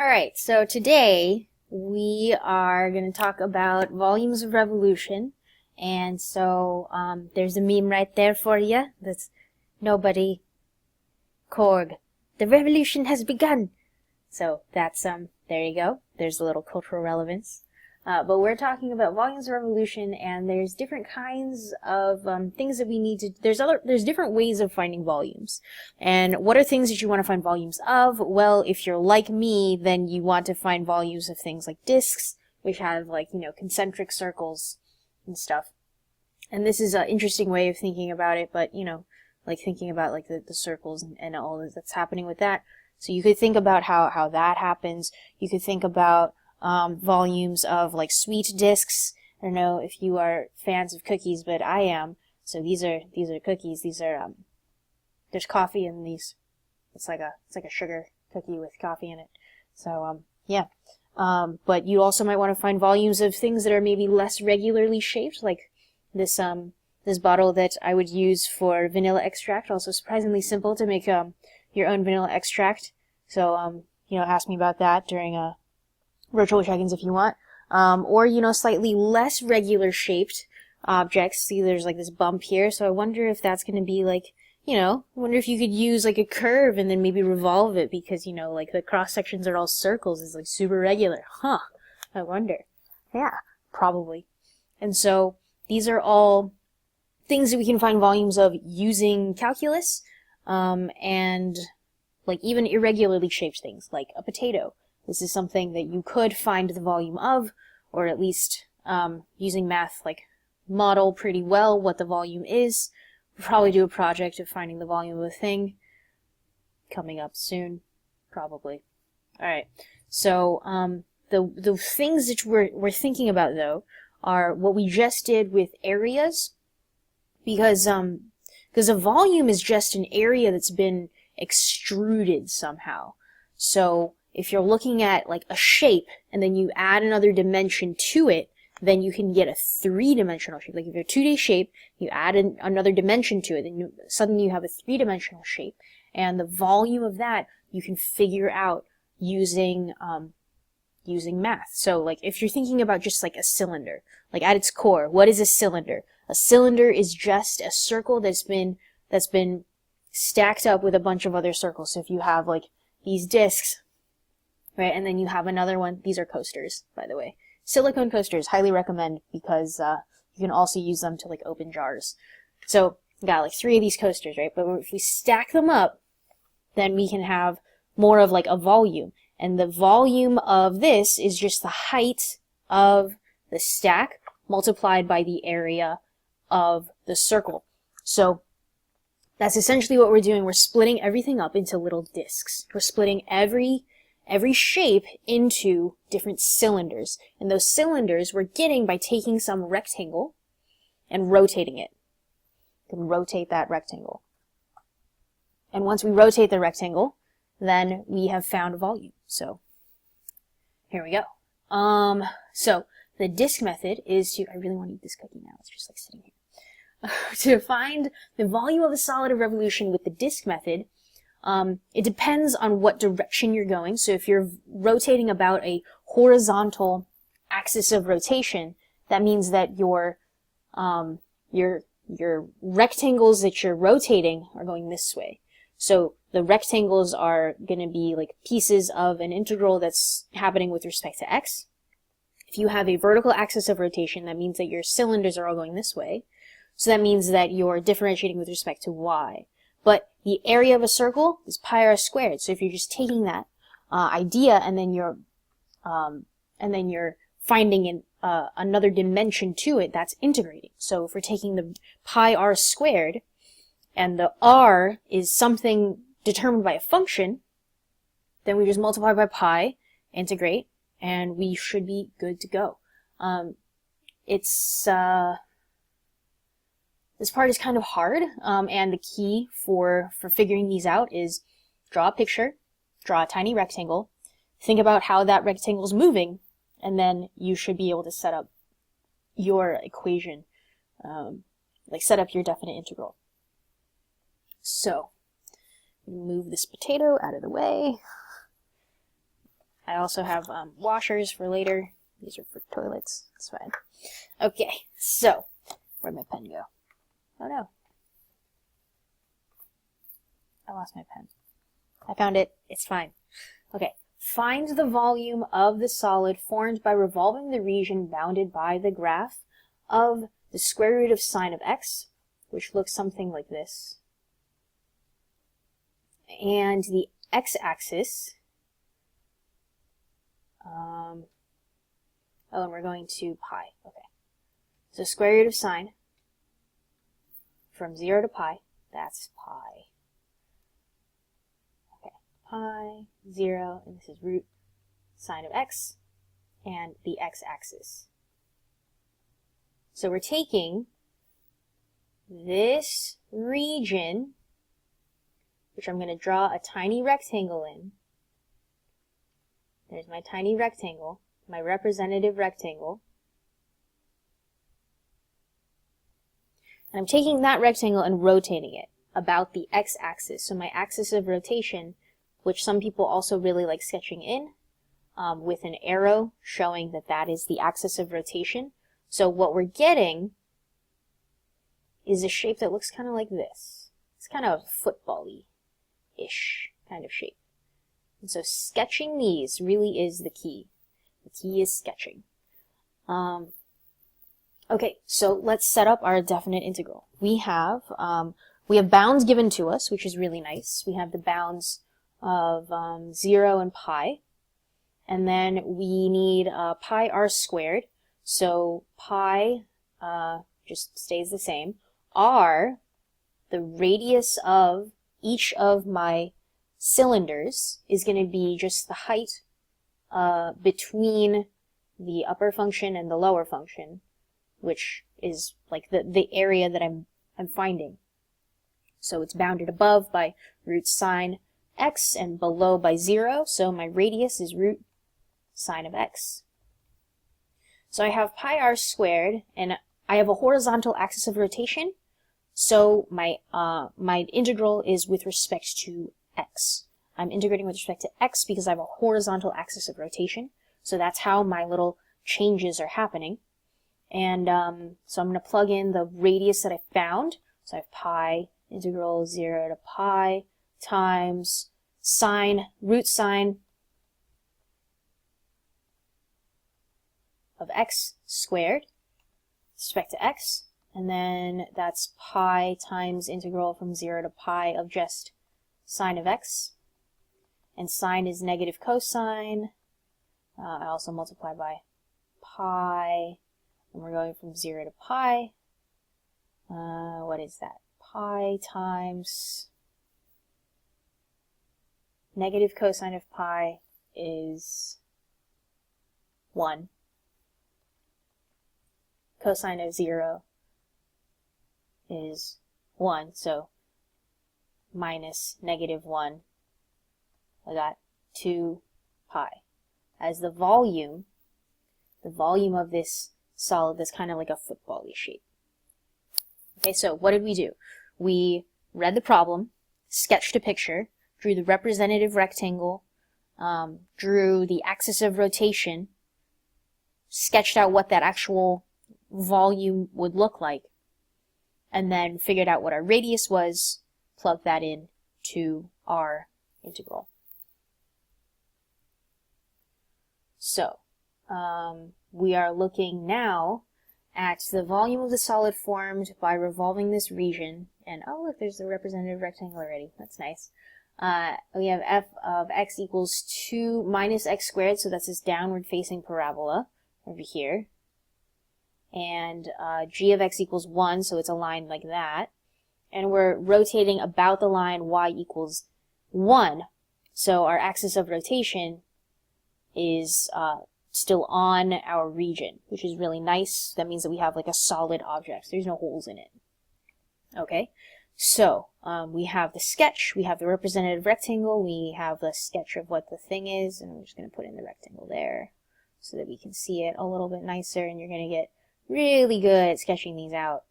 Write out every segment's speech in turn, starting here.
Alright, so today we are going to talk about volumes of revolution. And so there's a meme right there for you. That's nobody Korg. The revolution has begun. So that's there you go. There's a little cultural relevance. But we're talking about volumes of revolution, and there's different kinds of things that we need to. There's different ways of finding volumes. And what are things that you want to find volumes of? Well, if you're like me, then you want to find volumes of things like disks, which have concentric circles and stuff. And this is an interesting way of thinking about it, but thinking about the circles and all that's happening with that. So you could think about how that happens. You could think about volumes of sweet disks. I don't know if you are fans of cookies, but I am. So these are cookies. These are there's coffee in these. It's like a sugar cookie with coffee in it. So yeah. But you also might want to find volumes of things that are maybe less regularly shaped, like this bottle that I would use for vanilla extract. Also surprisingly simple to make your own vanilla extract. So ask me about that during virtual check-ins if you want. Or slightly less regular shaped objects. See, there's this bump here, so I wonder if that's going to be I wonder if you could use a curve and then maybe revolve it, because the cross sections are all circles. It's super regular. Huh. I wonder. Yeah, probably. And so these are all things that we can find volumes of using calculus, and even irregularly shaped things like a potato. This is something that you could find the volume of, or at least using math model pretty well what the volume is. We'll probably do a project of finding the volume of a thing coming up soon, probably. Alright, so the things that we're thinking about though are what we just did with areas, because a volume is just an area that's been extruded somehow. So if you're looking at a shape and then you add another dimension to it, then you can get a three-dimensional shape. If you're a 2D shape, you add another dimension to it, then suddenly you have a three-dimensional shape. And the volume of that you can figure out using math. So if you're thinking about just a cylinder, at its core, what is a cylinder? A cylinder is just a circle that's been stacked up with a bunch of other circles. So if you have these discs, right, and then you have another one. These are coasters, by the way. Silicone coasters, highly recommend, because you can also use them to open jars. So we got 3 of these coasters, right? But if we stack them up, then we can have more of a volume. And the volume of this is just the height of the stack multiplied by the area of the circle. So that's essentially what we're doing. We're splitting everything up into little discs. We're splitting every shape into different cylinders. And those cylinders we're getting by taking some rectangle and rotating it. You can rotate that rectangle. And once we rotate the rectangle, then we have found volume. So here we go. So the disk method is to, I really want to eat this cookie now. It's just sitting here. To find the volume of a solid of revolution with the disk method, it depends on what direction you're going. So if you're rotating about a horizontal axis of rotation, that means that your rectangles that you're rotating are going this way. So the rectangles are going to be pieces of an integral that's happening with respect to x. If you have a vertical axis of rotation, that means that your cylinders are all going this way. So that means that you're differentiating with respect to y. But the area of a circle is pi r squared. So if you're just taking that idea and then you're finding another dimension to it, that's integrating. So if we're taking the pi r squared and the r is something determined by a function, then we just multiply by pi, integrate, and we should be good to go. This part is kind of hard, and the key for figuring these out is draw a picture, draw a tiny rectangle, think about how that rectangle is moving, and then you should be able to set up your equation, set up your definite integral. So, move this potato out of the way. I also have washers for later. These are for toilets. It's fine. Okay, so where'd my pen go? Oh no. I lost my pen. I found it. It's fine. Okay. Find the volume of the solid formed by revolving the region bounded by the graph of the square root of sine of x, which looks something like this, and the x-axis. Oh, and we're going to pi. Okay. So square root of sine from 0 to pi, that's pi. Okay, pi, 0, and this is root sine of x, and the x-axis. So we're taking this region, which I'm going to draw a tiny rectangle in. There's my tiny rectangle, my representative rectangle. And I'm taking that rectangle and rotating it about the x-axis. So my axis of rotation, which some people also really like sketching in, with an arrow showing that that is the axis of rotation. So what we're getting is a shape that looks kind of like this. It's kind of football-y-ish kind of shape. And so sketching these really is the key. The key is sketching. Okay, so let's set up our definite integral. We have bounds given to us, which is really nice. We have the bounds of 0 and pi. And then we need pi r squared. So pi just stays the same. R, the radius of each of my cylinders, is going to be just the height between the upper function and the lower function, which is like the area that I'm finding. So it's bounded above by root sine x and below by 0, so my radius is root sine of x. So I have pi r squared, and I have a horizontal axis of rotation, so my integral is with respect to x. I'm integrating with respect to x because I have a horizontal axis of rotation, so that's how my little changes are happening. And so I'm going to plug in the radius that I found. So I have pi integral 0 to pi times sine, root sine of x squared with respect to x. And then that's pi times integral from 0 to pi of just sine of x. And sine is negative cosine. I also multiply by pi. And we're going from 0 to pi. What is that? Pi times negative cosine of pi is 1. Cosine of 0 is 1, so minus negative 1. I got 2 pi. As the volume of this solid that's kind of like a football-y shape. Okay, so what did we do? We read the problem, sketched a picture, drew the representative rectangle, drew the axis of rotation, sketched out what that actual volume would look like, and then figured out what our radius was, plugged that in to our integral. So, we are looking now at the volume of the solid formed by revolving this region, and oh look, there's the representative rectangle already. That's nice. We have f of x equals 2 minus x squared, so that's this downward facing parabola over here. And g of x equals 1, so it's a line like that. And we're rotating about the line y equals 1. So our axis of rotation is still on our region, which is really nice. That means that we have like a solid object. There's no holes in it. Okay, so we have the sketch, we have the representative rectangle, we have the sketch of what the thing is, and I'm just going to put in the rectangle there so that we can see it a little bit nicer, and you're going to get really good at sketching these out.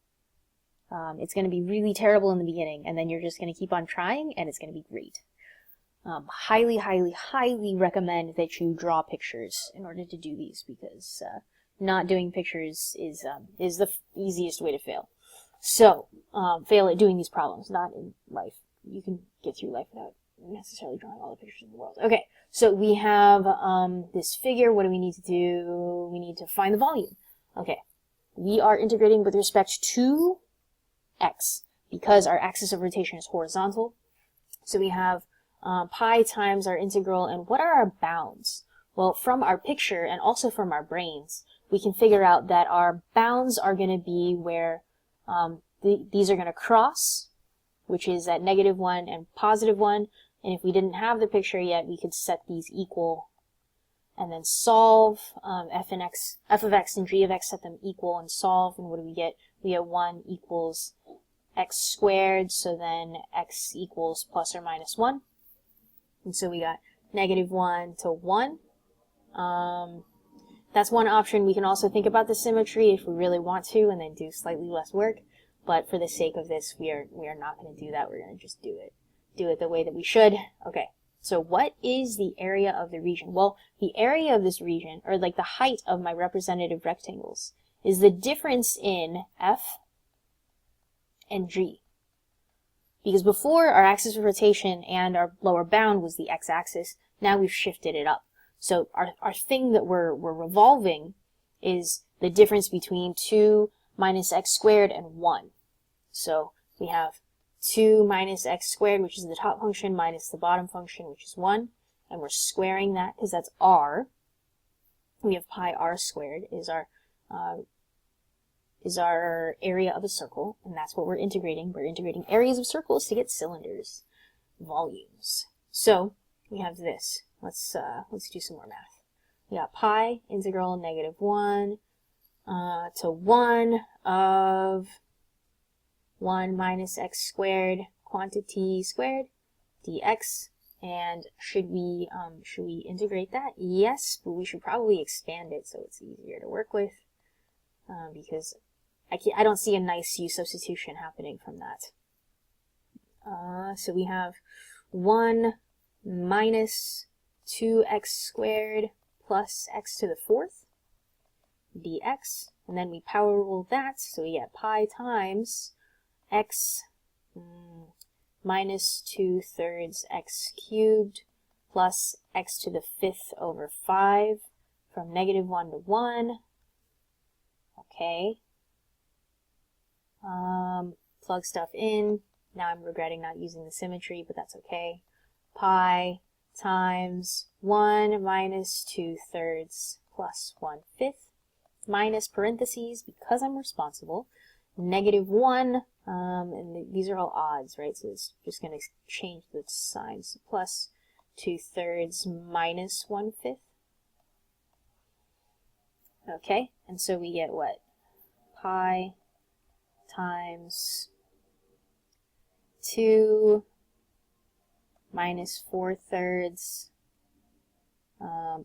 It's going to be really terrible in the beginning, and then you're just going to keep on trying, and it's going to be great. Highly, highly, highly recommend that you draw pictures in order to do these, because not doing pictures is the easiest way to fail. So, fail at doing these problems, not in life. You can get through life without necessarily drawing all the pictures in the world. Okay, so we have this figure. What do we need to do? We need to find the volume. Okay, we are integrating with respect to x, because our axis of rotation is horizontal. So we have pi times our integral, and what are our bounds? Well, from our picture and also from our brains, we can figure out that our bounds are going to be where these are going to cross, which is at -1 and +1. And if we didn't have the picture yet, we could set these equal and then solve. F of x and g of x, set them equal and solve. And what do we get? We get 1 equals x squared, so then x equals plus or minus 1. And so we got -1 to 1. That's one option. We can also think about the symmetry if we really want to, and then do slightly less work. But for the sake of this, we are not going to do that. We're going to just do it the way that we should. Okay. So what is the area of the region? Well, the area of this region, or like the height of my representative rectangles, is the difference in F and G. Because before, our axis of rotation and our lower bound was the x-axis. Now we've shifted it up. So our thing that we're revolving is the difference between 2 minus x squared and 1. So we have 2 minus x squared, which is the top function, minus the bottom function, which is 1. And we're squaring that because that's r. We have pi r squared is our area of a circle, and that's what we're integrating. We're integrating areas of circles to get cylinders, volumes. So we have this. Let's do some more math. We got pi integral -1 to 1 of 1 minus x squared quantity squared dx. And should we integrate that? Yes, but we should probably expand it so it's easier to work with, because I don't see a nice u substitution happening from that. So we have 1 minus 2x squared plus x to the 4th dx, and then we power rule that, so we get pi times x minus 2/3 x cubed plus x to the 5th over 5 from -1 to 1. Okay. Plug stuff in. Now I'm regretting not using the symmetry, but that's okay. Pi times 1 minus 2/3 plus 1/5 minus parentheses, because I'm responsible, -1, and these are all odds, right? So it's just going to change the signs. Plus 2/3 minus 1/5. Okay, and so we get what? Pi times 2 minus 4/3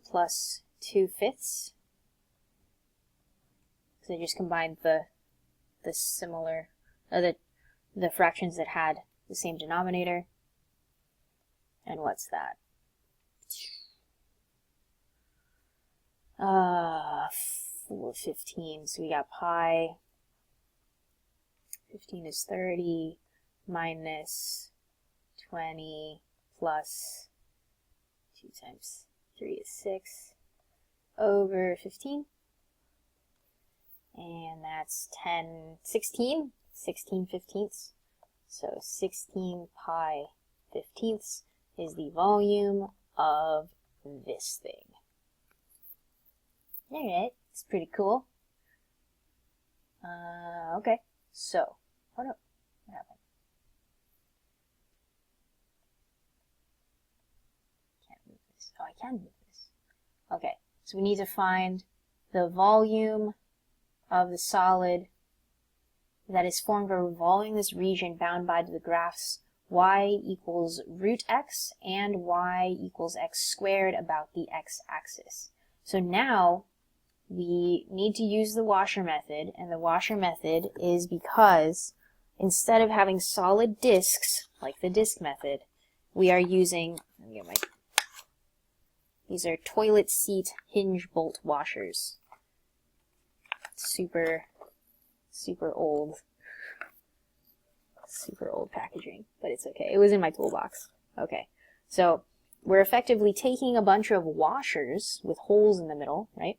plus 2/5. So I just combined the similar, the fractions that had the same denominator. And what's that? 15. So we got pi. 15 is 30 minus 20 plus 2 times 3 is 6 over 15. And that's 16 fifteenths. So 16 pi fifteenths is the volume of this thing. Alright, it's pretty cool. Okay, so, what happened? Can't move this. Oh, I can move this. Okay, so we need to find the volume of the solid that is formed by revolving this region bound by the graphs y equals root x and y equals x squared about the x-axis. So now we need to use the washer method, and the washer method is because instead of having solid disks, like the disk method, we are using Let me get my... These are toilet seat hinge bolt washers. Super old packaging, but it's okay. It was in my toolbox. Okay, so we're effectively taking a bunch of washers with holes in the middle, right?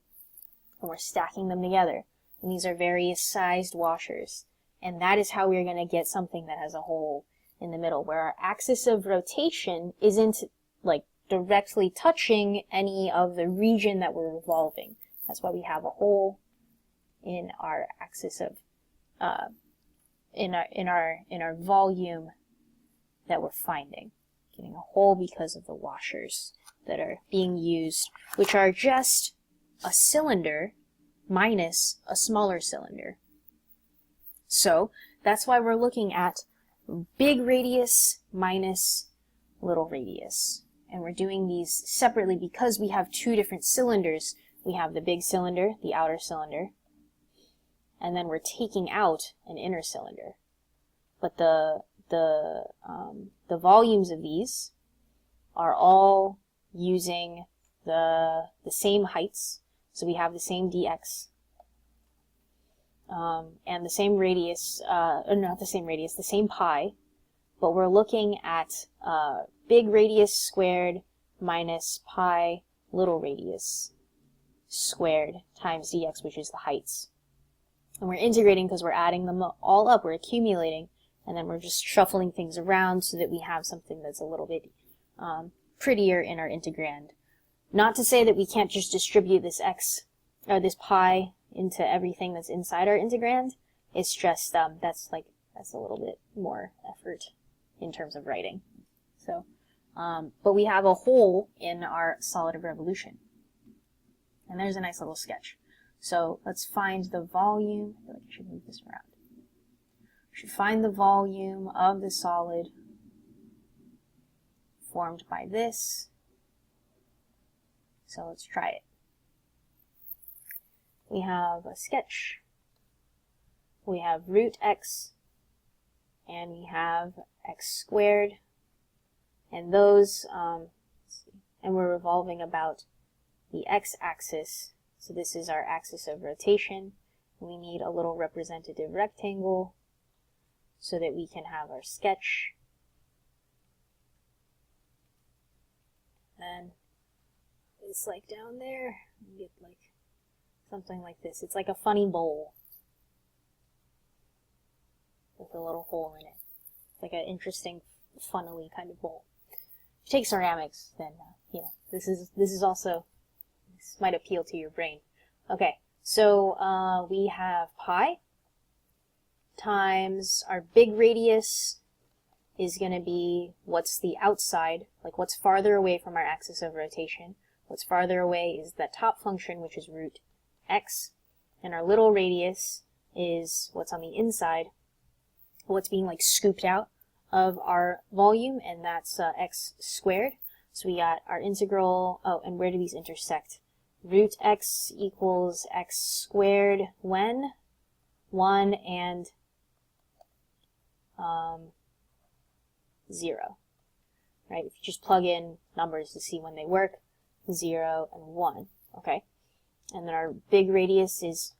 And we're stacking them together. And these are various sized washers. And that is how we're going to get something that has a hole in the middle, where our axis of rotation isn't like directly touching any of the region that we're revolving. That's why we have a hole in our axis of in our volume that we're finding. Getting a hole because of the washers that are being used, which are just a cylinder minus a smaller cylinder. So that's why we're looking at big radius minus little radius. And we're doing these separately because we have two different cylinders. We have the big cylinder, the outer cylinder, and then we're taking out an inner cylinder. But the volumes of these are all using the same heights. So we have the same dx and the same radius, not the same radius, the same pi, but we're looking at big radius squared minus pi little radius squared times dx, which is the heights. And we're integrating because we're adding them all up, we're accumulating, and then we're just shuffling things around so that we have something that's a little bit prettier in our integrand. Not to say that we can't just distribute this x, or this pi, into everything that's inside our integrand. It's just, that's a little bit more effort in terms of writing. So, but we have a hole in our solid of revolution. And there's a nice little sketch. So let's find the volume. I feel like I should move this around. We should find the volume of the solid formed by this. So let's try it. We have a sketch. We have root x, and we have x squared, and those, let's see, and we're revolving about the x-axis. So this is our axis of rotation. We need a little representative rectangle so that we can have our sketch. And it's like down there, we get like something like this. It's like a funny bowl with a little hole in it. It's like an interesting, funnily kind of bowl. If you take ceramics, then you know this is also, this might appeal to your brain. Okay, so we have pi times our big radius is going to be what's the outside, like what's farther away from our axis of rotation. What's farther away is that top function, which is root x, and our little radius is what's on the inside, what's being like scooped out of our volume, and that's x squared. So we got our integral, oh, and where do these intersect? Root x equals x squared when 1 and 0. Right? If you just plug in numbers to see when they work, 0 and 1. Okay? And then our big radius is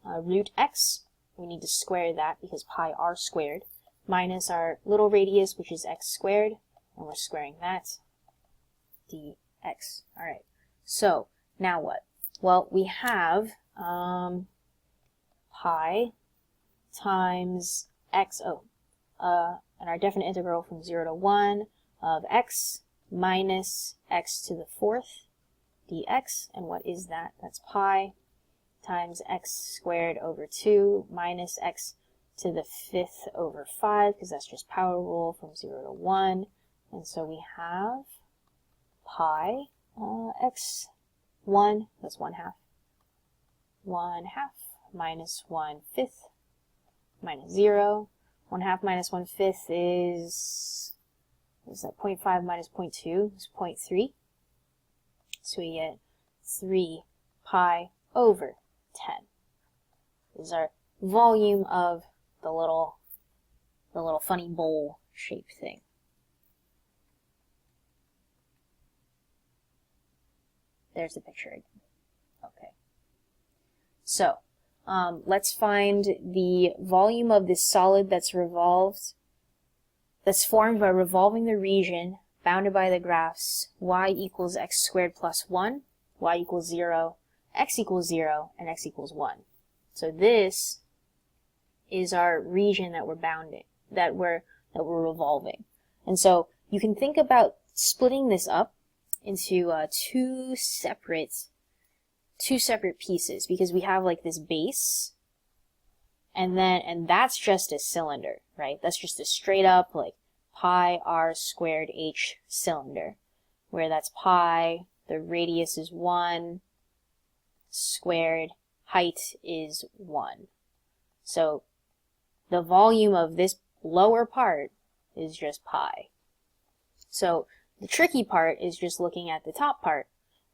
root x. We need to square that because pi r squared, minus our little radius, which is x squared, and we're squaring that, dx. Alright, so now what? Well, we have pi times x, and our definite integral from 0 to 1 of x minus x to the 4th dx, and what is that? That's pi times x squared over 2 minus x to the 5th over 5, because that's just power rule from 0 to 1, and so we have pi x1, that's 1/2, 1/2 minus 1/5 minus 0. 1/2 minus 1/5 is, what is that, 0.5 minus 0.2 is 0.3. So we get 3 pi over 10. This is our volume of the little funny bowl shape thing. There's the picture again. Okay. So, let's find the volume of this solid that's formed by revolving the region bounded by the graphs y equals x squared plus 1, y equals 0, x equals 0, and x equals 1. So this is our region that we're bounding, that we're revolving. And so you can think about splitting this up into two separate pieces, because we have like this base, and that's just a cylinder, right? That's just a straight up like pi r squared h cylinder, where that's pi, the radius is 1, squared, height is 1. So the volume of this lower part is just pi. So the tricky part is just looking at the top part,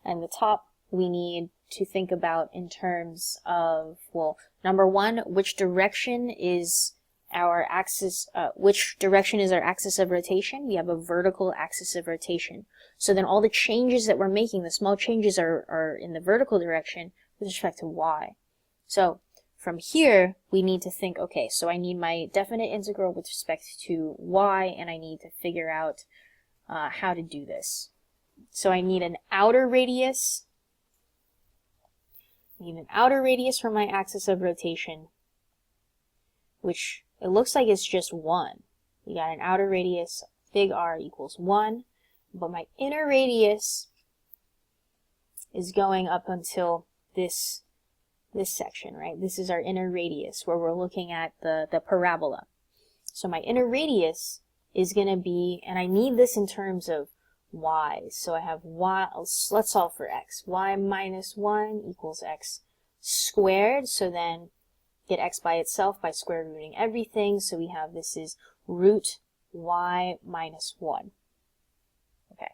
and the top we need to think about in terms of, well, number one, which direction is our axis of rotation? We have a vertical axis of rotation. So then all the changes that we're making, the small changes are in the vertical direction with respect to y. So from here, we need to think, okay, so I need my definite integral with respect to y, and I need to figure out how to do this. So I need an outer radius. I need an outer radius for my axis of rotation, which it looks like it's just 1. We got an outer radius, big R equals 1, but my inner radius is going up until this section, right? This is our inner radius where we're looking at the parabola. So my inner radius is going to be, and I need this in terms of y. So I have y, let's solve for x. Y minus 1 equals x squared. So then get x by itself by square rooting everything. So we have this is root y minus 1. Okay.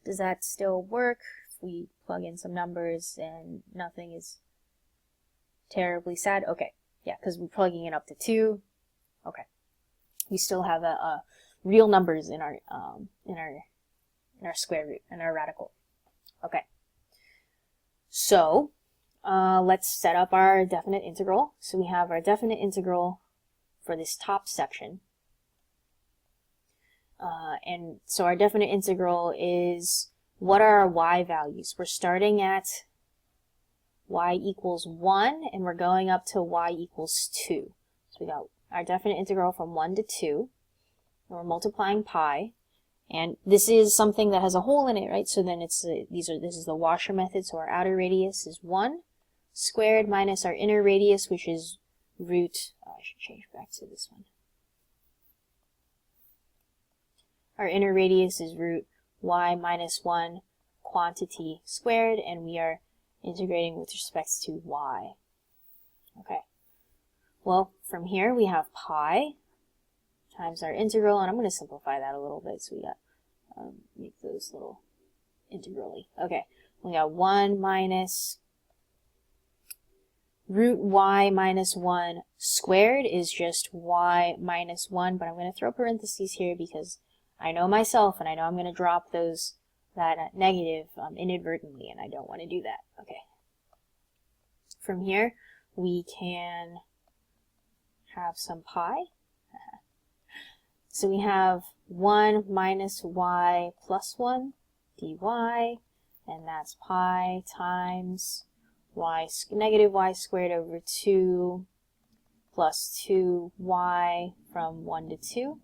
Does that still work? If we plug in some numbers and nothing is terribly sad? Okay. Yeah, because we're plugging it up to 2. Okay. We still have a real numbers in our square root, in our radical. Okay. So let's set up our definite integral. So we have our definite integral for this top section. And so our definite integral is, what are our y values? We're starting at y equals 1, and we're going up to y equals 2. So we got our definite integral from 1 to 2. And we're multiplying pi. And this is something that has a hole in it, right? So then it's this is the washer method. So our outer radius is 1 squared minus our inner radius, which is root, I should change back to this one. Our inner radius is root y minus 1 quantity squared, and we are integrating with respect to y. Okay. Well, from here we have pi times our integral, and I'm going to simplify that a little bit, so we got, make those little integrally. Okay, we got 1 minus root y minus 1 squared is just y minus 1, but I'm going to throw parentheses here because I know myself, and I know I'm going to drop that negative inadvertently, and I don't want to do that. Okay. From here, we can have some pi. So we have 1 minus y plus 1 dy, and that's pi times negative y squared over 2 plus 2y from 1 to 2.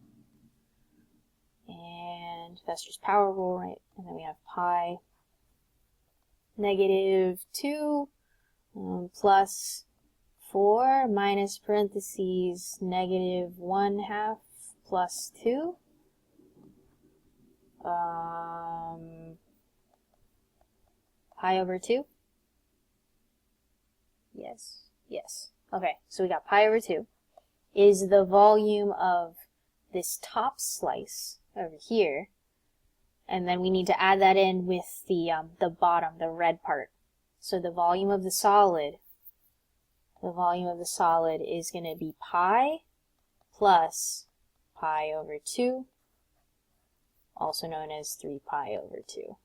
And that's just power rule, right? And then we have pi negative 2 plus 4 minus parentheses negative 1/2 plus 2. Pi over 2. Yes. Okay, so we got pi over 2 is the volume of this top slice over here, and then we need to add that in with the bottom, the red part. So the volume of the solid is going to be pi plus pi over 2, also known as 3 pi over 2.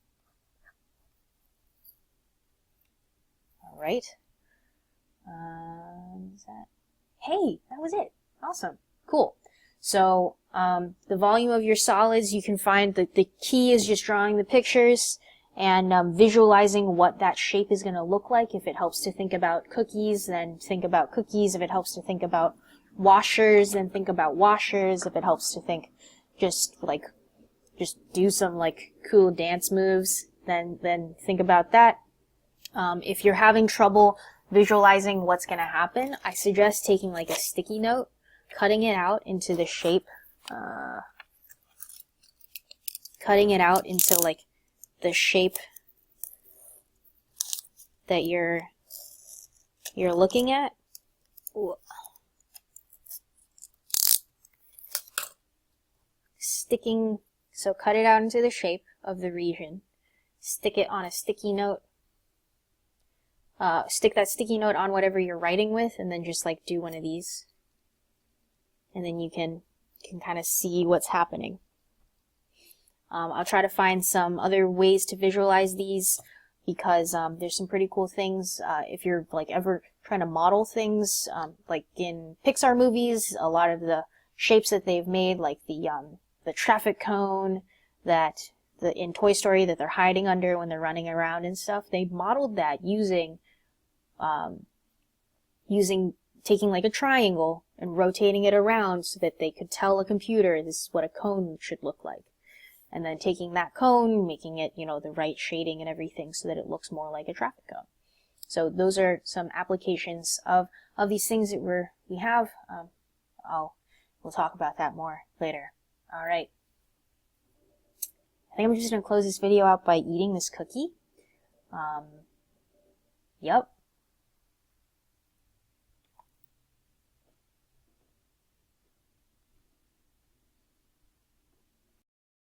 right? Hey, that was it. Awesome. Cool. So the volume of your solids, you can find the key is just drawing the pictures and visualizing what that shape is going to look like. If it helps to think about cookies, then think about cookies. If it helps to think about washers, then think about washers. If it helps to think just do some like cool dance moves, then think about that. If you're having trouble visualizing what's going to happen, I suggest taking like a sticky note, cutting it out into the shape, cutting it out into like the shape that you're looking at. Ooh. So cut it out into the shape of the region, stick it on a sticky note, stick that sticky note on whatever you're writing with, and then just like do one of these. And then you can kind of see what's happening. I'll try to find some other ways to visualize these because there's some pretty cool things. If you're like ever trying to model things, like in Pixar movies, a lot of the shapes that they've made, like the traffic cone in Toy Story that they're hiding under when they're running around and stuff, they modeled that using taking like a triangle and rotating it around so that they could tell a computer this is what a cone should look like. And then taking that cone, making it, the right shading and everything so that it looks more like a traffic cone. So those are some applications of these things that we have. We'll talk about that more later. All right. I think I'm just going to close this video out by eating this cookie. Yep.